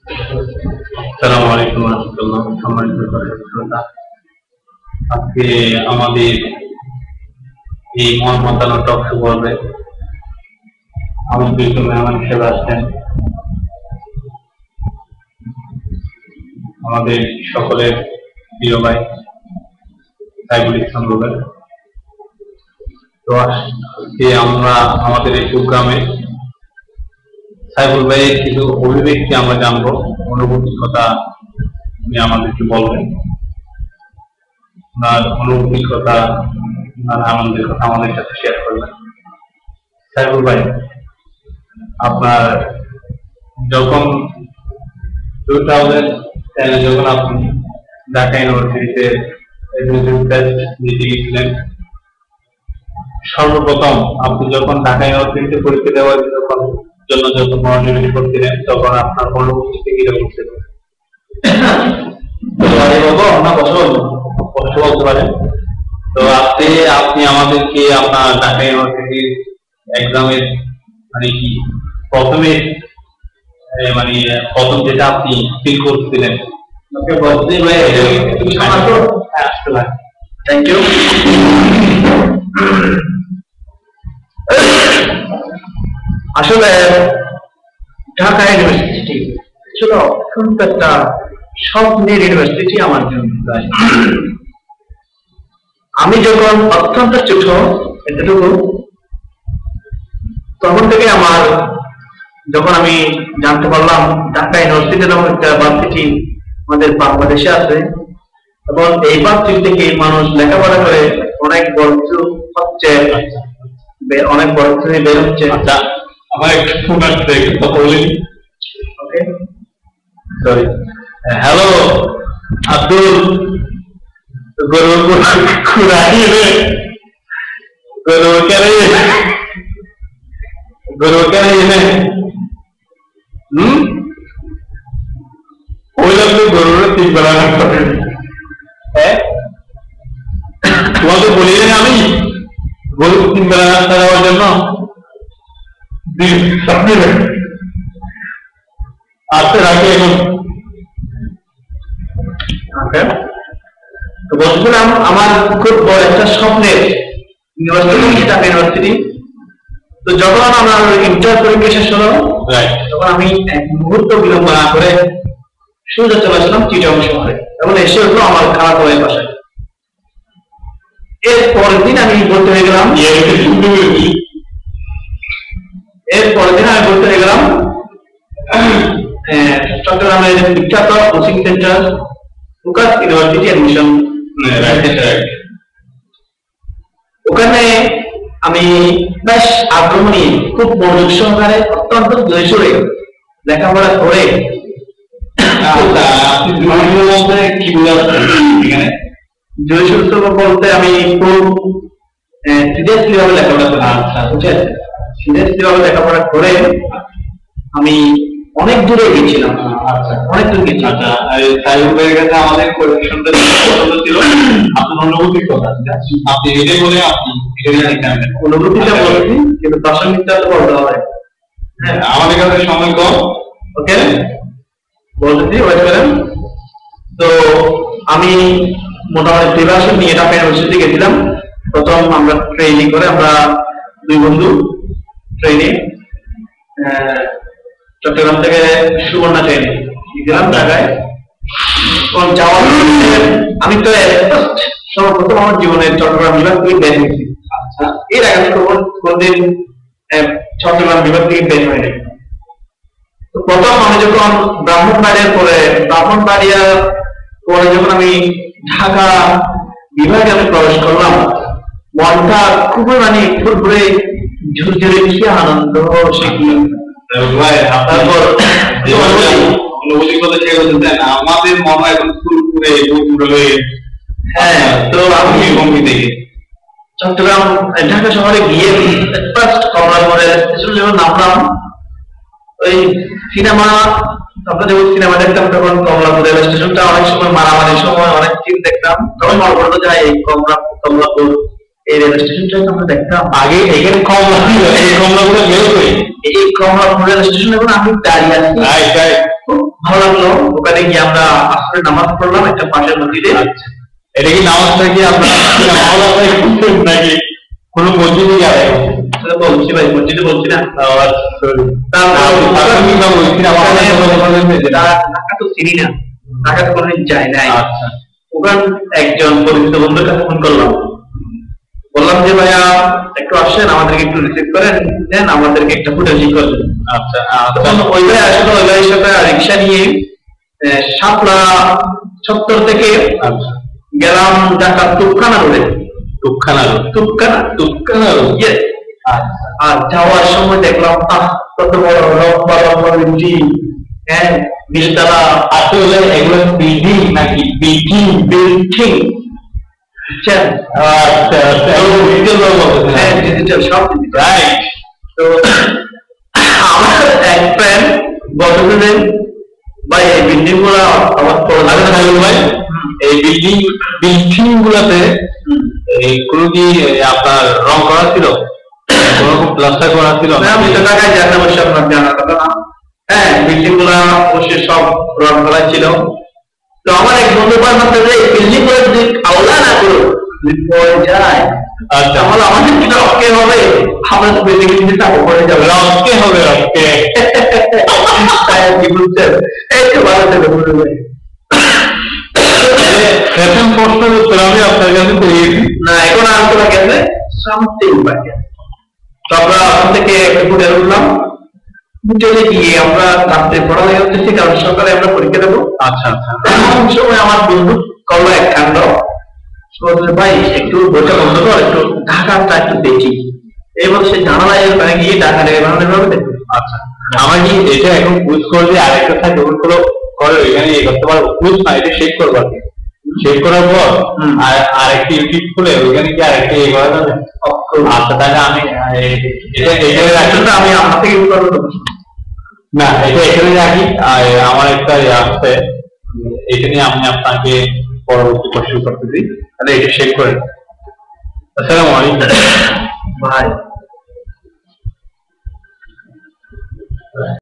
আসসালামু আলাইকুম ওয়া রাহমাতুল্লাহ। সম্মানিত শ্রোতা, আজকে আমাদের এই মহামাতানো টক শো পর্বে আমাদের মেহমান হিসেবে আসছেন আমাদের সকলের প্রিয় ভাই সাইফুল ইসলাম রুবেল। তো আজকে আমরা আমাদের এই প্রোগ্রামে সাইফুল ভাইয়ের কিছু অভিব্যক্তি আমরা জানবো, অনুভূতির কথা উনি আমাদেরকে বলবেন, ওনার অনুভূতির কথা, ওনার আনন্দের কথা আমাদের সাথে শেয়ার করবেন। সাইফুল ভাই, আপনার যখন 2010 যখন আপনি ঢাকা ইউনিভার্সিটিতে নিতে গেছিলেন, সর্বপ্রথম আপনি যখন ঢাকা ইউনিভার্সিটিতে পরীক্ষা দেওয়ার জন্য যখন মনোনিবেশ করছিলেন, তখন আপনার অনুভূতি কিরকম ছিল? বলতে পারেন। তো আজকে আপনি আমাদেরকে আপনার ঢাকা ইউনিভার্সিটির এক্সামের মানে কি প্রথম যেটা আপনি ফিল করছিলেন, থ্যাংক ইউ। আসলে ঢাকা ইউনিভার্সিটি ছিল অত্যন্ত একটা স্বপ্নের ইউনিভার্সিটি আমার জন্য। আমি যখন অত্যন্ত ছোট এতটুকু, তখন থেকে যখন আমি জানতে পারলাম ঢাকা ইউনিভার্সিটি নামক একটা ভার্সিটি আমাদের বাংলাদেশে আছে এবং এই ভার্সিটি থেকে মানুষ লেখাপড়া করে অনেক বড় কিছু হচ্ছে, অনেক বড় কিছু বের হচ্ছে। আচ্ছা, আমার একটা ফোন আসছে, একটু কথা বলি। ওকে, সরি। হ্যালো আব্দুল, গরু কেন ওই লাগলো গরুর 3 বেলা হ্যাঁ, তোমাকে বলি না আমি গরু 3 বেলা নাস্তা দেওয়ার জন্য। আজকে রাখি এখন। তো বলছিলাম আমার খুব বড় একটা স্বপ্নের ইউনিভার্সিটি ঢাকা ইউনিভার্সিটি। তো যখন আমার ইন্টার পরীক্ষা শেষ হলো, তখন আমি এক মুহূর্ত বিলম্ব না করে সোজা চলে আসলাম চিটাগং শহরে এবং এসে হলো আমার খারাপ হয়ে বাসায়। এর পরের দিন আমি বলতে হয়ে গেলাম চট্টগ্রামের বিখ্যাত coaching centre focus university admission. ওখানে আমি বেশ আগ্রহ নিয়ে খুব মনোযোগ সহকারে অত্যন্ত জোরে লেখাপড়া করে কি বলতে আমি খুব সিরিয়াসলি ভাবে লেখাপড়া করি। সিরিয়াসলি ভাবে লেখাপড়া করে আমি অনেক দূরে গেছিলাম। অনেক দূর গেছি। আমাদের কোয়েকশনটা পছন্দ ছিল। আপনার অনুভূতির কথা আপনি এটাই বলে আপনি অনুভূতিটা বলছি, কিন্তু প্রাসঙ্গিকটা তো বলতে হবে। হ্যাঁ, আমাদের কাছে সময় কম। ওকে, বলতেছি, ওয়েট করেন। তো আমি মোটামুটি প্রিপারেশন নিয়ে ঢাকা ইউনিভার্সিটি গেছিলাম। প্রথম আমরা ট্রেনিং করে, আমরা 2 বন্ধু ট্রেনে চট্টগ্রাম থেকে সুবর্ণা ট্রেনে গেলাম ঢাকায়। যাওয়ার আমি তো সর্বপ্রথম আমার জীবনের চট্টগ্রাম বিভাগ থেকে বের হয়েছি। আচ্ছা, এর আগে কোনদিন চট্টগ্রাম বিভাগ থেকে বের হয়নি। তো প্রথম আমি যখন ব্রাহ্মণবাড়িয়ার পরে যখন আমি ঢাকা বিভাগে আমি প্রবেশ করলাম, মনটা খুবই ঘুরে ঝুরঝুরে কি আনন্দ সেগুলো। অনুভূতির কথা শেয়ার করতে চাই না, আমাদের মনে এখন ফুরফুরে হয়ে। হ্যাঁ, তো আমি থেকে চট্টগ্রাম ঢাকা শহরে গিয়ে কমলাপুরে স্টেশন যখন নামলাম, ওই সিনেমা আমরা যখন সিনেমা দেখতাম তখন কমলাপুর রেল স্টেশনটা অনেক সময় মারামারির সময় অনেক সিন দেখতাম। তখন মনে পড়তো যে এই কমলাপুর এই রেল স্টেশনটা আমরা দেখতাম আগে। এখানে কমলাপুরে এই কমলাপুর রেল স্টেশন এখন আমি দাঁড়িয়ে আছি। ভালো লাগলো। ওখানে গিয়ে আমরা আসলে নামাজ পড়লাম একটা পাশের মসজিদে। এটা কি নামাজটা কি আপনার নাকি কোনো মসজিদে গেলে? বলছি ভাই, মসজিদে বলছি না। ঢাকা তো চিনি না, ঢাকা তো কোনোদিন যাই নাই। আচ্ছা, ওখান একজন পরিচিত বন্ধুর কাছে ফোন করলাম, বললাম যে ভাইয়া একটু আসেন, আমাদেরকে একটু রিসিভ করেন, দেন আমাদেরকে একটা হোটেল ঠিক করবেন। আচ্ছা, তখন ওই ভাই আসলে ওই ভাইয়ের সাথে রিক্সা নিয়ে শাপলা চত্বর থেকে গেলাম ঢাকা তুপখানা রোডে। তুপখানা রোড। আর যাওয়ার সময় দেখলাম কত বড় লম্বা লম্বা বিল্ডিং, হ্যাঁ নিচতলা। আসলে এগুলো বিল্ডিং নাকি বিল্ডিং? আচ্ছা হ্যাঁ, ডিজিটাল সব রাইট। তো আমার এক ফ্রেন্ড বলতেছিলেন ভাই এই বিল্ডিং গুলো আমার ভাই, এই বিল্ডিং গুলাতে এই কোনো কি আপনার রং করা ছিল, কোনো রকম প্লাস্টার করা ছিল? আমি তো ঢাকায় জানি অবশ্য, আপনার জানার কথা না। হ্যাঁ বিল্ডিং গুলা অবশ্যই সব রং করা ছিল। তো আমার এক বন্ধু ভাবতে যে বিল্ডিং গুলো যদি আওলা না করো, যদি পড়ে যায় তাহলে আমাদের কি রক্ষে হবে? আমরা তো বিল্ডিং নিচে চাপো পড়ে যাবে, রক্ষে হবে, রক্ষে। তাই কি বুঝছেন? এই তো ভালো থেকে বলে ভাই প্রথম প্রশ্নের উত্তর আমি আপনার কাছে পেয়েছি। না, এখন আর তো গেছে সামথিং বাকি। তো আমরা ওখান থেকে হোটেল উঠলাম, হোটেলে গিয়ে আমরা রাত্রে পড়ালেখা করতেছি, কারণ সকালে আমরা পরীক্ষা দেবো। আচ্ছা আচ্ছা। এমন সময় আমার বন্ধু করলো এক কাণ্ড, ভাই একটু বইটা বন্ধ কর, একটু ঢাকাটা একটু দেখি। এবার সে জানালায় ওখানে গিয়ে ঢাকা ভাবে দেখো। আচ্ছা, আমার কি এটা এখন বুঝ করলে আরেকটা থাকে ওখানে করে ওইখানে ইয়ে করতে পারবো? বুঝ না, এটা শেক করবো আর কি। শেক করার পর আরেকটি ইউটিউব খুলে ওইখানে কি আরেকটা ইয়ে করা যাবে? আচ্ছা, তাহলে আমি আমি আমার থেকে ইউজ করবো না, এটা এখানে রাখি। আমার একটা ইয়ে আসছে, এটা নিয়ে আমি আপনাকে পরবর্তী কোশ্চেন করতেছি, তাহলে এটা শেক করেন। আসসালামু আলাইকুম ভাই।